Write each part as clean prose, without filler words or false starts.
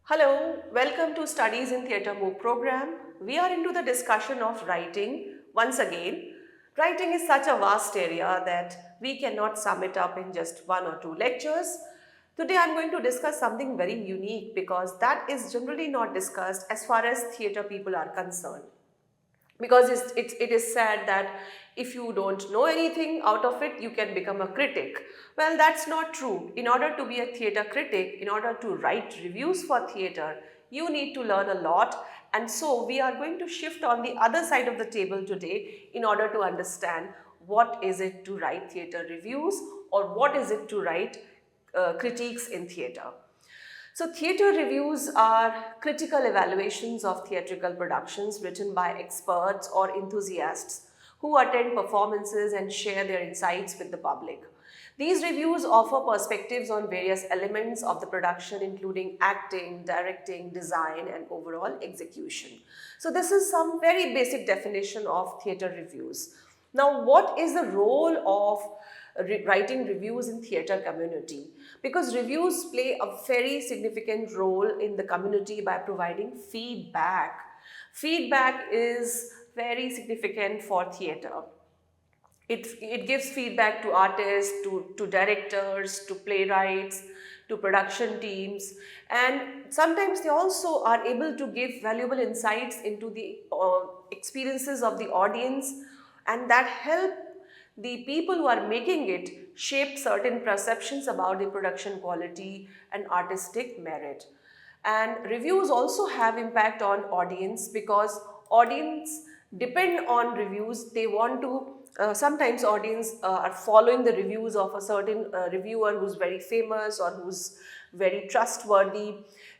Hello, welcome to Studies in Theatre MOOC program. We are into the discussion of writing once again. Writing is such a vast area that we cannot sum it up in just one or two lectures. Today I am going to discuss something very unique because that is generally not discussed as far as theatre people are concerned, because it is said that if you don't know anything out of it, you can become a critic. Well, that's not true. In order to be a theatre critic, in order to write reviews for theatre, you need to learn a lot. And so we are going to shift on the other side of the table today in order to understand what is it to write theatre reviews, or what is it to write critiques in theatre. So theatre reviews are critical evaluations of theatrical productions written by experts or enthusiasts who attend performances and share their insights with the public. These reviews offer perspectives on various elements of the production, including acting, directing, design, and overall execution. So this is some very basic definition of theatre reviews. Now, what is the role of writing reviews in theatre community? Because reviews play a very significant role in the community by providing feedback. Feedback is very significant for theatre. It gives feedback to artists, to directors, to playwrights, to production teams, and sometimes they also are able to give valuable insights into the experiences of the audience, and that help the people who are making it shape certain perceptions about the production quality and artistic merit. And reviews also have impact on audience, because audience depend on reviews. They want to sometimes audience are following the reviews of a certain reviewer who's very famous or who's very trustworthy,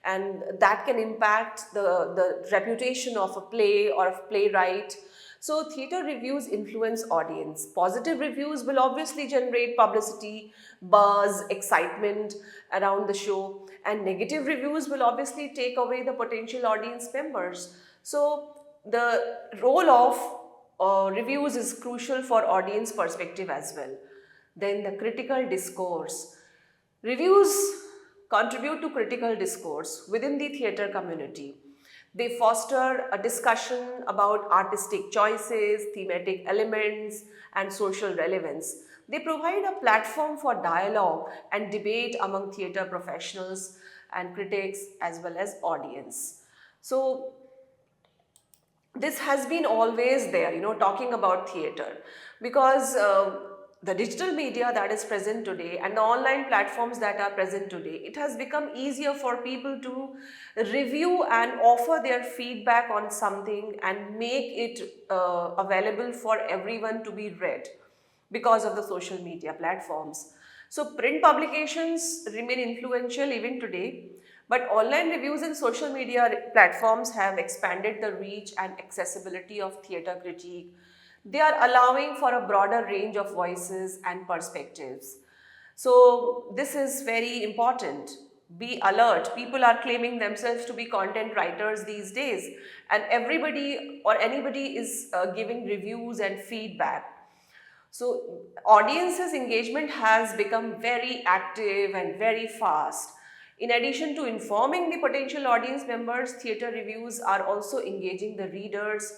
and that can impact the reputation of a play or a playwright. So theatre reviews influence audience. Positive reviews will obviously generate publicity, buzz, excitement around the show, and negative reviews will obviously take away the potential audience members. So the role of reviews is crucial for audience perspective as well. Then the critical discourse. Reviews contribute to critical discourse within the theatre community. They foster a discussion about artistic choices, thematic elements, and social relevance. They provide a platform for dialogue and debate among theatre professionals and critics as well as audience. So this has been always there, talking about theatre, because the digital media that is present today and the online platforms that are present today, it has become easier for people to review and offer their feedback on something and make it available for everyone to be read because of the social media platforms. So print publications remain influential even today, but online reviews and social media platforms have expanded the reach and accessibility of theatre critique. They are allowing for a broader range of voices and perspectives. So this is very important. Be alert. People are claiming themselves to be content writers these days, and everybody or anybody is giving reviews and feedback. So audience's engagement has become very active and very fast. In addition to informing the potential audience members, theatre reviews are also engaging the readers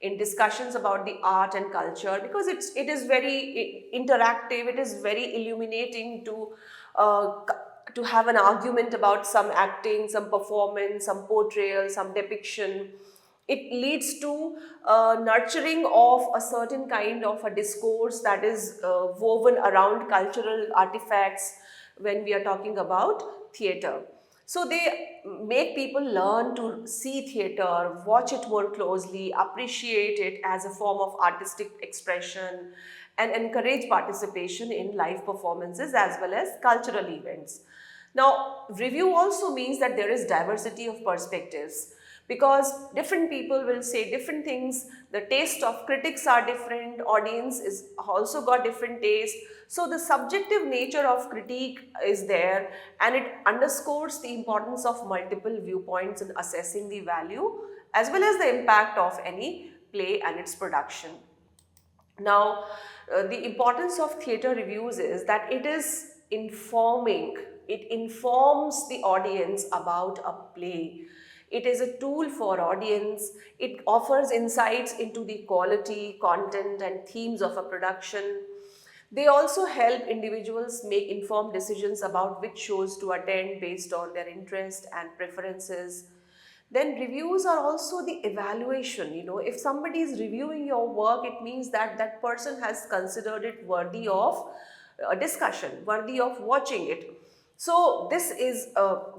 in discussions about the art and culture, because it is very interactive, it is very illuminating to have an argument about some acting, some performance, some portrayal, some depiction. It leads to nurturing of a certain kind of a discourse that is woven around cultural artifacts when we are talking about theatre. So they make people learn to see theatre, watch it more closely, appreciate it as a form of artistic expression, and encourage participation in live performances as well as cultural events. Now, review also means that there is diversity of perspectives, because different people will say different things. The taste of critics are different, audience is also got different taste. So the subjective nature of critique is there, and it underscores the importance of multiple viewpoints in assessing the value as well as the impact of any play and its production. Now, the importance of theatre reviews is that it is informing It informs the audience about a play. It is a tool for audience. It offers insights into the quality, content, and themes of a production. They also help individuals make informed decisions about which shows to attend based on their interest and preferences. Then reviews are also the evaluation. If somebody is reviewing your work, it means that that person has considered it worthy of a discussion, worthy of watching it. So this is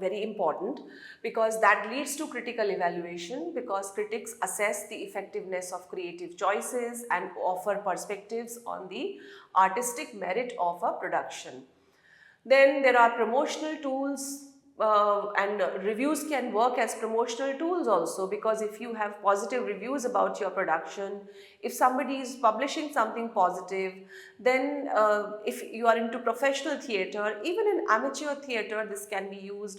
very important, because that leads to critical evaluation, because critics assess the effectiveness of creative choices and offer perspectives on the artistic merit of a production. Then there are promotional tools, and reviews can work as promotional tools also, because if you have positive reviews about your production, if somebody is publishing something positive, then if you are into professional theatre, even in amateur theatre, this can be used.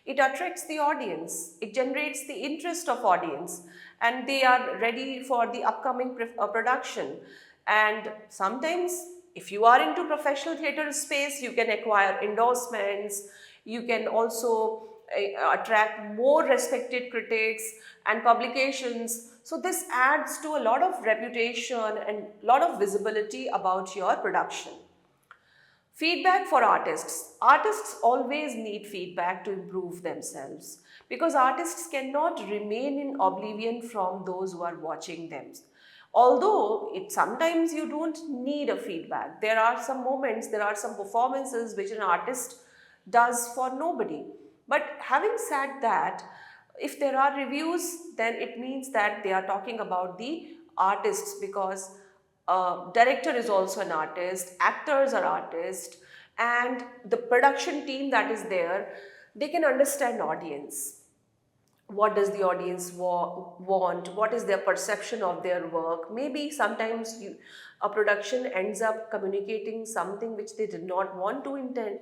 It attracts the audience, it generates the interest of audience, and they are ready for the upcoming production. And sometimes, if you are into professional theatre space, you can acquire endorsements, you can also attract more respected critics and publications. So this adds to a lot of reputation and lot of visibility about your production. Feedback for artists. Artists always need feedback to improve themselves, because artists cannot remain in oblivion from those who are watching them. Although sometimes you don't need a feedback. There are some moments, there are some performances which an artist does for nobody. But having said that, if there are reviews, then it means that they are talking about the artists, because director is also an artist, actors are artists, and the production team that is there, they can understand audience. What does the audience want? What is their perception of their work? Maybe sometimes a production ends up communicating something which they did not want to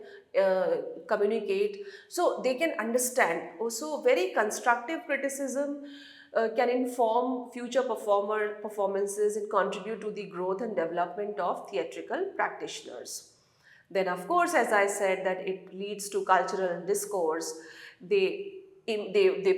communicate. So they can understand. Also, very constructive criticism can inform future performances and contribute to the growth and development of theatrical practitioners. Then, of course, as I said, that it leads to cultural discourse. They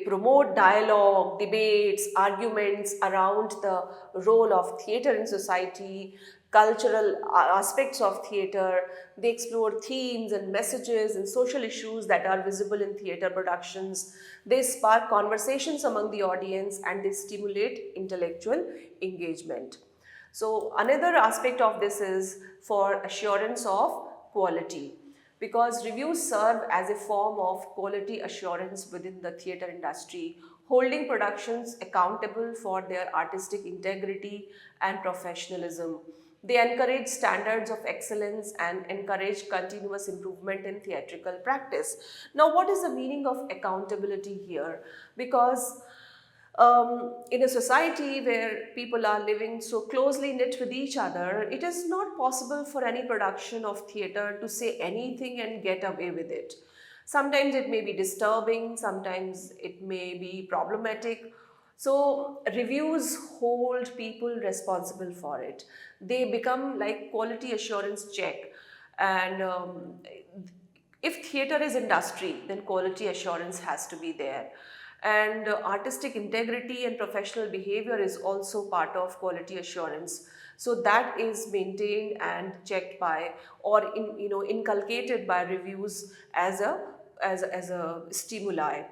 promote dialogue, debates, arguments around the role of theatre in society, cultural aspects of theatre. They explore themes and messages and social issues that are visible in theatre productions. They spark conversations among the audience, and they stimulate intellectual engagement. So another aspect of this is for assurance of quality, because reviews serve as a form of quality assurance within the theatre industry, holding productions accountable for their artistic integrity and professionalism. They encourage standards of excellence and encourage continuous improvement in theatrical practice. Now, what is the meaning of accountability here? Because in a society where people are living so closely knit with each other, it is not possible for any production of theatre to say anything and get away with it. Sometimes it may be disturbing, sometimes it may be problematic. So reviews hold people responsible for it. They become like quality assurance check. And if theatre is industry, then quality assurance has to be there. And artistic integrity and professional behavior is also part of quality assurance. So that is maintained and checked by, or inculcated by reviews as a stimuli.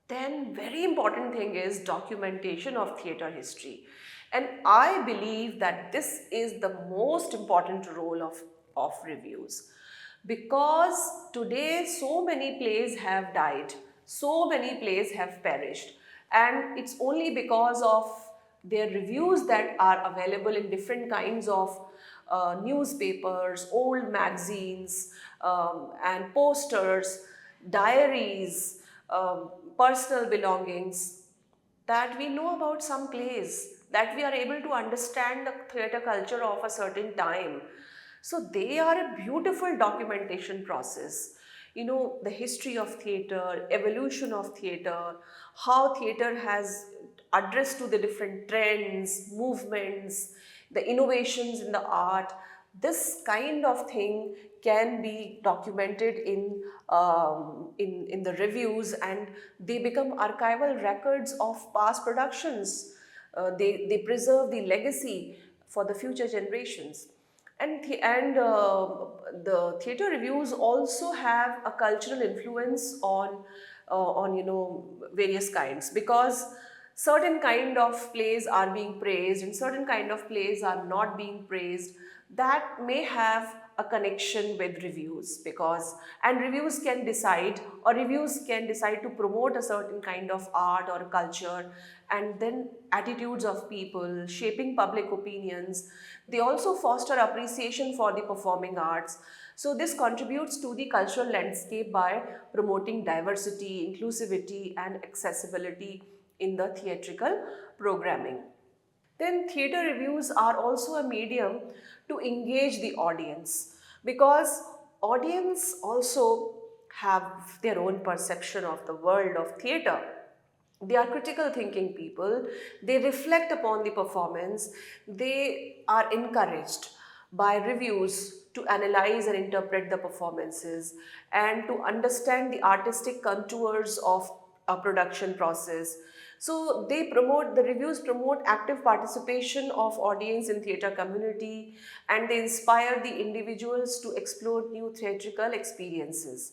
Then very important thing is documentation of theatre history. And I believe that this is the most important role of reviews, because today so many plays have died, so many plays have perished, and it's only because of their reviews that are available in different kinds of newspapers, old magazines, and posters, diaries, personal belongings, that we know about some plays, that we are able to understand the theatre culture of a certain time. So they are a beautiful documentation process. The history of theatre, evolution of theatre, how theatre has addressed to the different trends, movements, the innovations in the art. This kind of thing can be documented in the reviews, and they become archival records of past productions. They preserve the legacy for the future generations. The theater reviews also have a cultural influence on various kinds, because certain kind of plays are being praised and certain kind of plays are not being praised. That may have a connection with reviews, because and reviews can decide to promote a certain kind of art or culture, and then attitudes of people shaping public opinions. They also foster appreciation for the performing arts. So this contributes to the cultural landscape by promoting diversity, inclusivity and accessibility in the theatrical programming. Then theater reviews are also a medium to engage the audience, because audience also have their own perception of the world of theater. They are critical thinking people, they reflect upon the performance, they are encouraged by reviews to analyze and interpret the performances and to understand the artistic contours of a production process. So the reviews promote active participation of audience in theatre community, and they inspire the individuals to explore new theatrical experiences.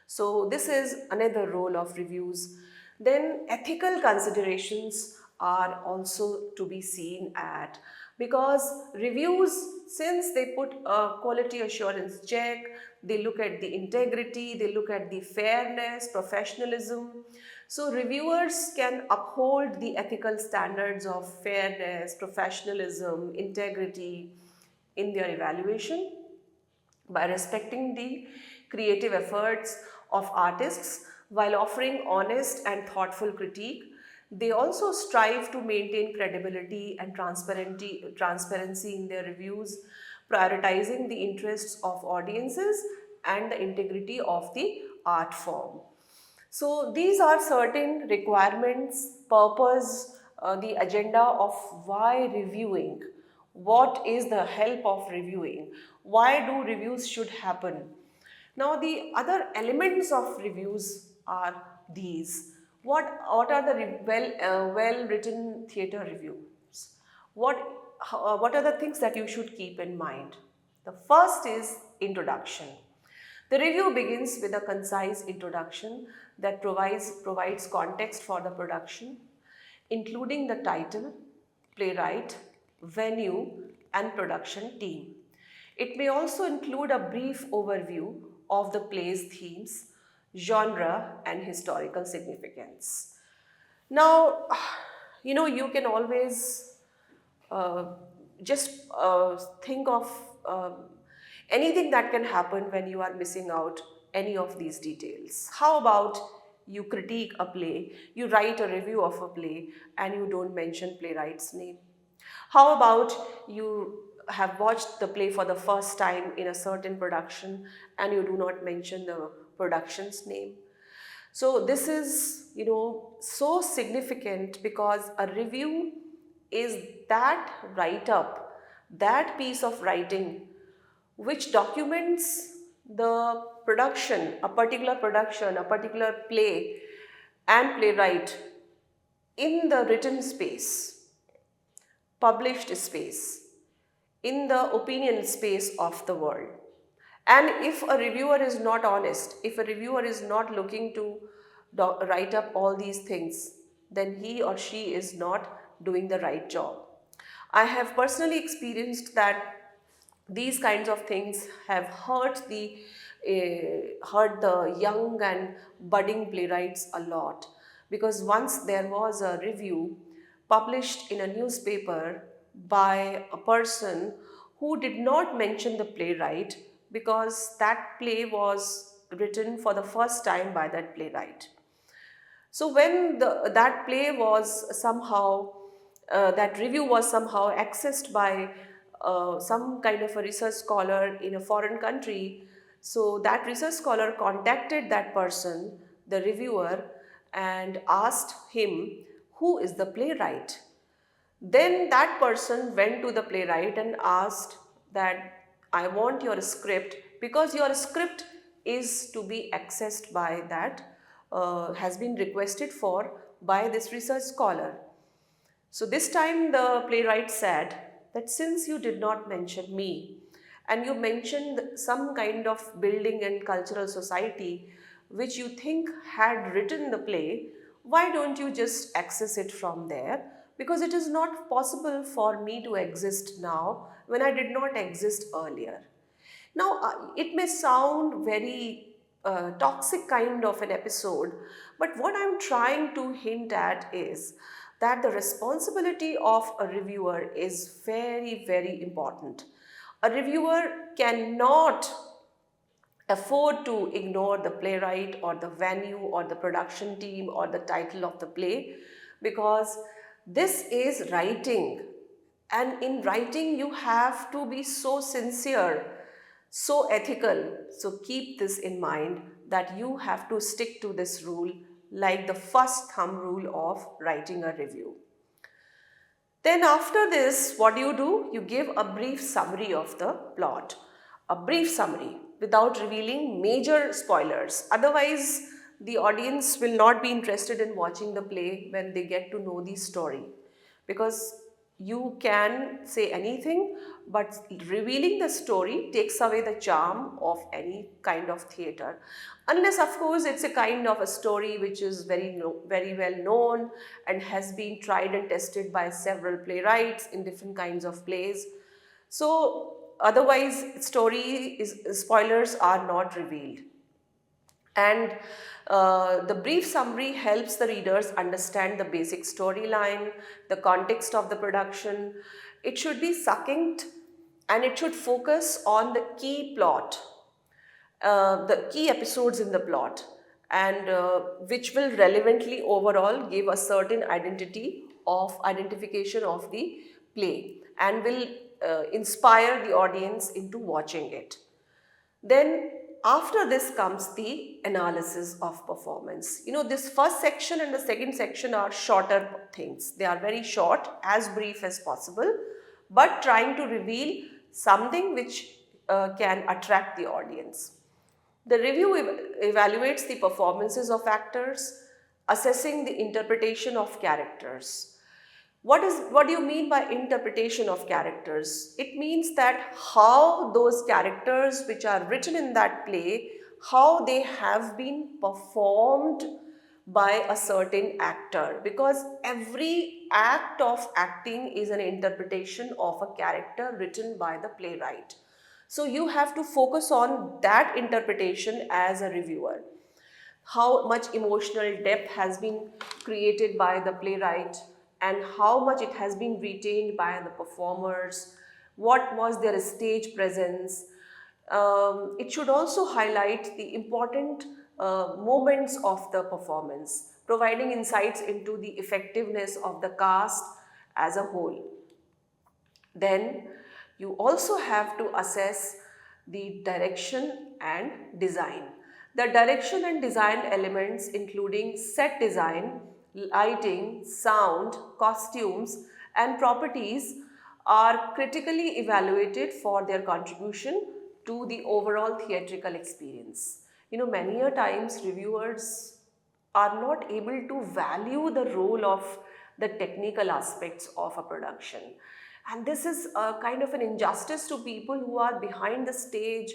So this is another role of reviews. Then ethical considerations are also to be seen at, because reviews, since they put a quality assurance check, they look at the integrity, they look at the fairness, professionalism. So reviewers can uphold the ethical standards of fairness, professionalism, integrity in their evaluation by respecting the creative efforts of artists while offering honest and thoughtful critique. They also strive to maintain credibility and transparency in their reviews, prioritizing the interests of audiences and the integrity of the art form. So these are certain requirements, purpose, the agenda of why reviewing. What is the help of reviewing? Why do reviews should happen? Now the other elements of reviews are these. What are the well written theatre reviews? What what are the things that you should keep in mind? The first is introduction. The review begins with a concise introduction that provides context for the production, including the title, playwright, venue, and production team. It may also include a brief overview of the play's themes, genre, and historical significance. Now, you can always uh, just think of anything that can happen when you are missing out any of these details. How about you critique a play, you write a review of a play, and you don't mention playwright's name? How about you have watched the play for the first time in a certain production and you do not mention the production's name? So this is, so significant, because a review is that write up, that piece of writing which documents the production, a particular play and playwright in the written space, published space, in the opinion space of the world. And if a reviewer is not honest, if a reviewer is not looking to write up all these things, then he or she is not doing the right job. I have personally experienced that these kinds of things have hurt the young and budding playwrights a lot, because once there was a review published in a newspaper by a person who did not mention the playwright, because that play was written for the first time by that playwright. So when that play was somehow, that review was somehow accessed by some kind of a research scholar in a foreign country, so that research scholar contacted that person, the reviewer, and asked him who is the playwright. Then that person went to the playwright and asked that I want your script because your script is to be accessed by that, has been requested for by this research scholar. So this time the playwright said that since you did not mention me and you mentioned some kind of building and cultural society which you think had written the play, why don't you just access it from there? Because it is not possible for me to exist now when I did not exist earlier. Now, it may sound very toxic kind of an episode, but what I'm trying to hint at is that the responsibility of a reviewer is very, very important. A reviewer cannot afford to ignore the playwright or the venue or the production team or the title of the play, because this is writing, and in writing you have to be so sincere, so ethical. So keep this in mind, that you have to stick to this rule like the first thumb rule of writing a review. Then after this, what do? You give a brief summary of the plot. A brief summary without revealing major spoilers. Otherwise, the audience will not be interested in watching the play when they get to know the story. Because you can say anything, but revealing the story takes away the charm of any kind of theatre. Unless, of course, it's a kind of a story which is very well known and has been tried and tested by several playwrights in different kinds of plays. So, otherwise, spoilers are not revealed. And the brief summary helps the readers understand the basic storyline, the context of the production. It should be succinct and it should focus on the key plot, the key episodes in the plot, and which will relevantly overall give a certain identification of the play, and will inspire the audience into watching it. Then after this comes the analysis of performance. This first section and the second section are shorter things. They are very short, as brief as possible, but trying to reveal something which can attract the audience. The review evaluates the performances of actors, assessing the interpretation of characters. What do you mean by interpretation of characters? It means that how those characters which are written in that play, how they have been performed by a certain actor, because every act of acting is an interpretation of a character written by the playwright. So you have to focus on that interpretation as a reviewer. How much emotional depth has been created by the playwright, and how much it has been retained by the performers, what was their stage presence. It should also highlight the important moments of the performance, providing insights into the effectiveness of the cast as a whole. Then you also have to assess the direction and design. The direction and design elements, including set design, lighting, sound, costumes, and properties, are critically evaluated for their contribution to the overall theatrical experience. Many a times reviewers are not able to value the role of the technical aspects of a production. And this is a kind of an injustice to people who are behind the stage,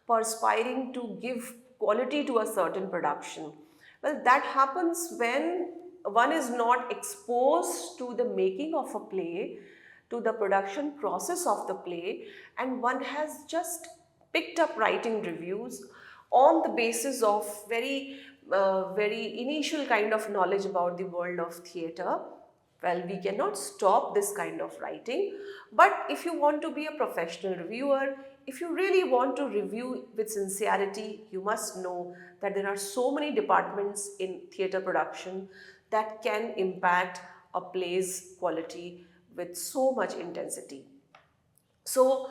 perspiring to give quality to a certain production. Well, that happens when one is not exposed to the making of a play, to the production process of the play, and one has just picked up writing reviews on the basis of very initial kind of knowledge about the world of theatre. Well, we cannot stop this kind of writing, but if you want to be a professional reviewer, if you really want to review with sincerity, you must know that there are so many departments in theatre production that can impact a play's quality with so much intensity. So,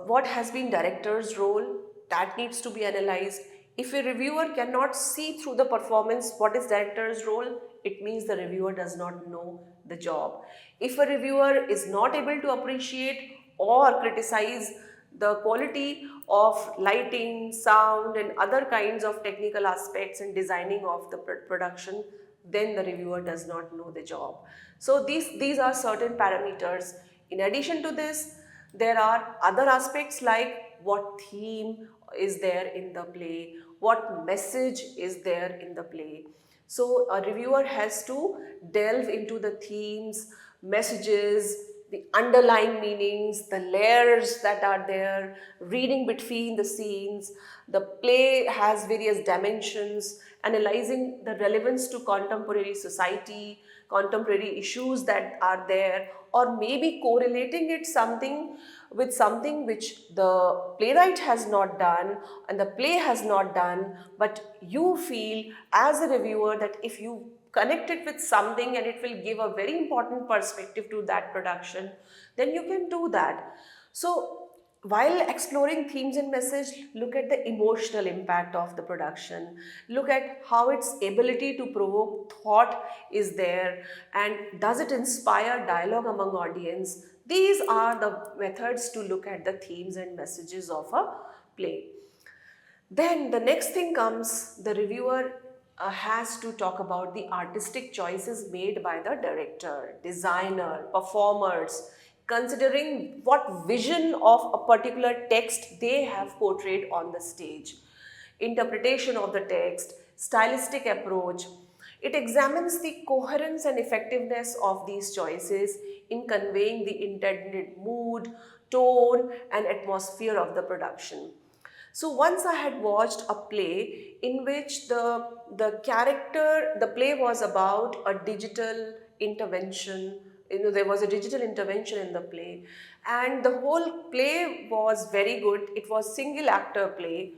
what has been director's role? That needs to be analyzed. If a reviewer cannot see through the performance what is director's role, it means the reviewer does not know the job. If a reviewer is not able to appreciate or criticize the quality of lighting, sound and other kinds of technical aspects and designing of the production, then the reviewer does not know the job. So these are certain parameters. In addition to this, there are other aspects like what theme is there in the play, what message is there in the play. So a reviewer has to delve into the themes, messages, the underlying meanings, the layers that are there, reading between the scenes. The play has various dimensions, analyzing the relevance to contemporary society, contemporary issues that are there, or maybe correlating it something with something which the playwright has not done and the play has not done, but you feel as a reviewer that if you connect it with something and it will give a very important perspective to that production, then you can do that. So while exploring themes and message, look at the emotional impact of the production, look at how its ability to provoke thought is there, and does it inspire dialogue among audience. These are the methods to look at the themes and messages of a play. Then the next thing comes, the reviewer has to talk about the artistic choices made by the director, designer, performers, considering what vision of a particular text they have portrayed on the stage. Interpretation of the text, stylistic approach. It examines the coherence and effectiveness of these choices in conveying the intended mood, tone, and atmosphere of the production. So once I had watched a play in which the play was about a digital intervention. There was a digital intervention in the play, and the whole play was very good. It was single actor play,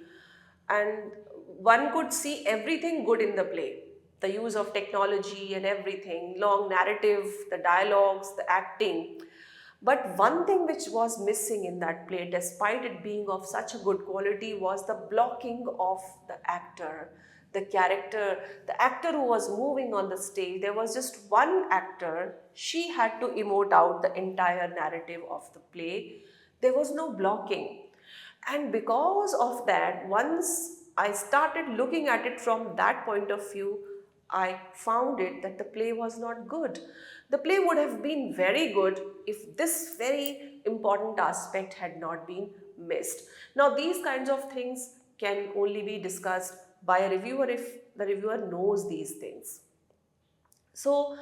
and one could see everything good in the play. The use of technology and everything, long narrative, the dialogues, the acting. But one thing which was missing in that play, despite it being of such a good quality, was the blocking of the actor, the character, the actor who was moving on the stage. There was just one actor. She had to emote out the entire narrative of the play. There was no blocking. And because of that, once I started looking at it from that point of view, I found it that the play was not good. The play would have been very good if this very important aspect had not been missed. Now, these kinds of things can only be discussed by a reviewer if the reviewer knows these things. So,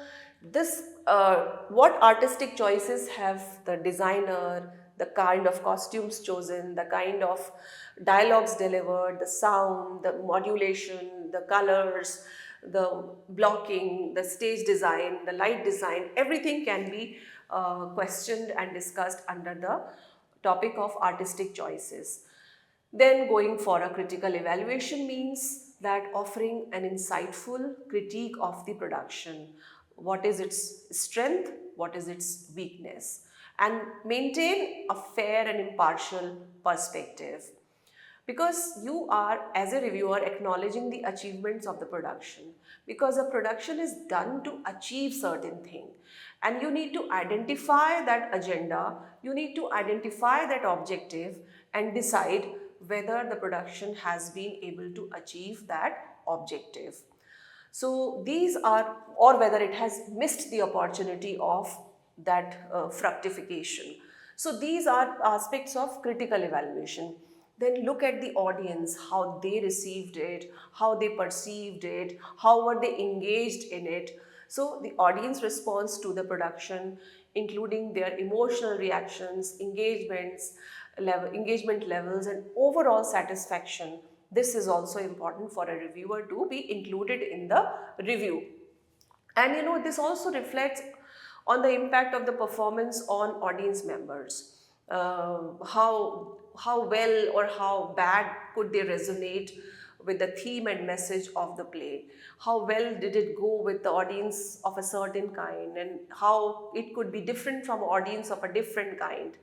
what artistic choices have the designer, the kind of costumes chosen, the kind of dialogues delivered, the sound, the modulation, the colors, the blocking, the stage design, the light design, everything can be questioned and discussed under the topic of artistic choices. Then going for a critical evaluation means that offering an insightful critique of the production. What is its strength? What is its weakness? And maintain a fair and impartial perspective. Because you are, as a reviewer, acknowledging the achievements of the production. Because a production is done to achieve certain thing. And you need to identify that agenda, you need to identify that objective and decide whether the production has been able to achieve that objective. So these are, or whether it has missed the opportunity of that fructification. So these are aspects of critical evaluation. Then look at the audience, how they received it, how they perceived it, how were they engaged in it. So the audience response to the production, including their emotional reactions, engagement levels and overall satisfaction. This is also important for a reviewer to be included in the review. And this also reflects on the impact of the performance on audience members. How well or how bad could they resonate with the theme and message of the play? How well did it go with the audience of a certain kind, and how it could be different from audience of a different kind?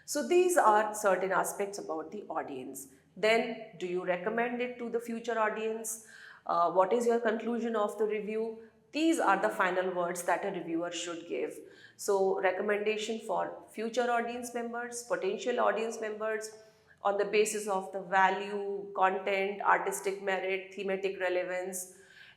So these are certain aspects about the audience. Then, do you recommend it to the future audience? What is your conclusion of the review? These are the final words that a reviewer should give. So, recommendation for future audience members, potential audience members, on the basis of the value, content, artistic merit, thematic relevance,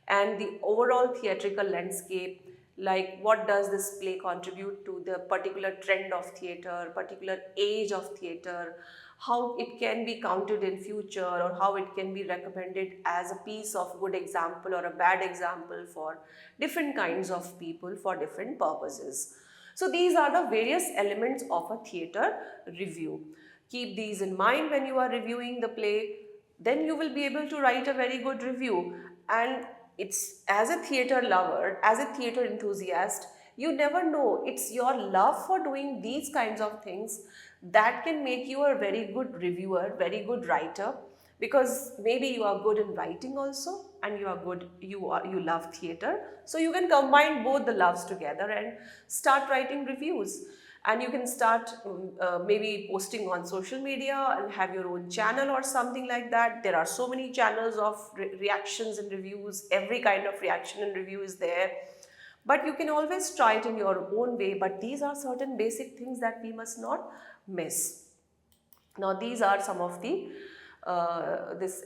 and the overall theatrical landscape, like what does this play contribute to the particular trend of theatre, particular age of theatre, how it can be counted in future, or how it can be recommended as a piece of good example or a bad example for different kinds of people for different purposes. So these are the various elements of a theatre review. Keep these in mind when you are reviewing the play, then you will be able to write a very good review. And it's, as a theatre lover, as a theatre enthusiast, you never know, it's your love for doing these kinds of things that can make you a very good reviewer, very good writer, because maybe you are good in writing also, and you love theatre, so you can combine both the loves together and start writing reviews. And you can start maybe posting on social media and have your own channel or something like that. There are so many channels of reactions and reviews, every kind of reaction and review is there, but you can always try it in your own way. But these are certain basic things that we must not miss. Now these are some of the this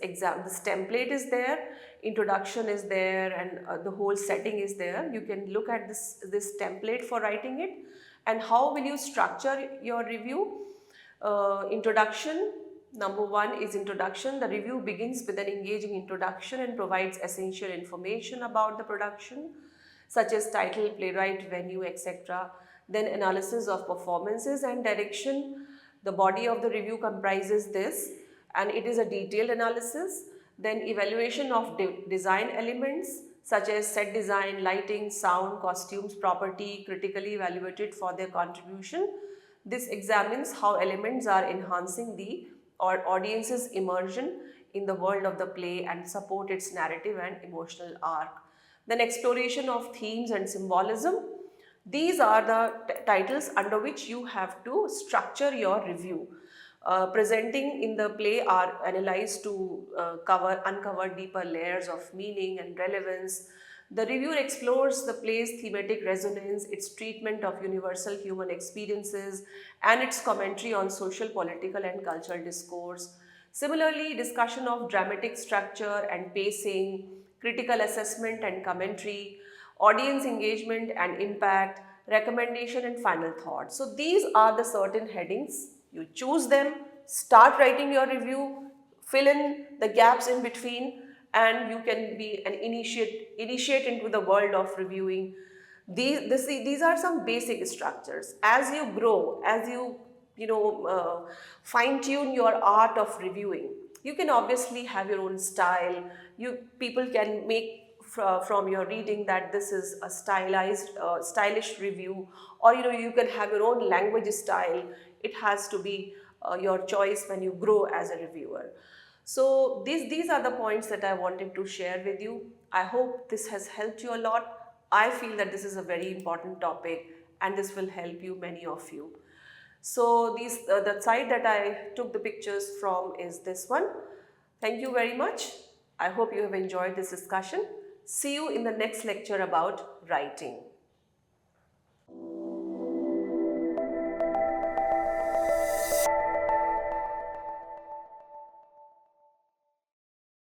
template is there, introduction is there, and the whole setting is there. You can look at this template for writing it. And how will you structure your review? Introduction. Number one is introduction. The review begins with an engaging introduction and provides essential information about the production, such as title, playwright, venue, etc. Then analysis of performances and direction. The body of the review comprises this, and it is a detailed analysis. Then evaluation of design elements such as set design, lighting, sound, costumes, property, critically evaluated for their contribution. This examines how elements are enhancing the audience's immersion in the world of the play and support its narrative and emotional arc. Then exploration of themes and symbolism. These are the titles under which you have to structure your review. Presenting in the play are analyzed to uncover deeper layers of meaning and relevance. The review explores the play's thematic resonance, its treatment of universal human experiences, and its commentary on social, political, and cultural discourse. Similarly, discussion of dramatic structure and pacing, critical assessment and commentary, audience engagement and impact, recommendation and final thoughts. So these are the certain headings. You choose them, start writing your review, fill in the gaps in between, and you can be an initiate into the world of reviewing. These are some basic structures. As you grow, as you fine tune your art of reviewing, you can obviously have your own style. People can make from your reading that this is a stylish review, or you can have your own language style. It has to be your choice when you grow as a reviewer. So these are the points that I wanted to share with you. I hope this has helped you a lot. I feel that this is a very important topic and this will help you, many of you. So the site that I took the pictures from is this one. Thank you very much. I hope you have enjoyed this discussion. See you in the next lecture about writing.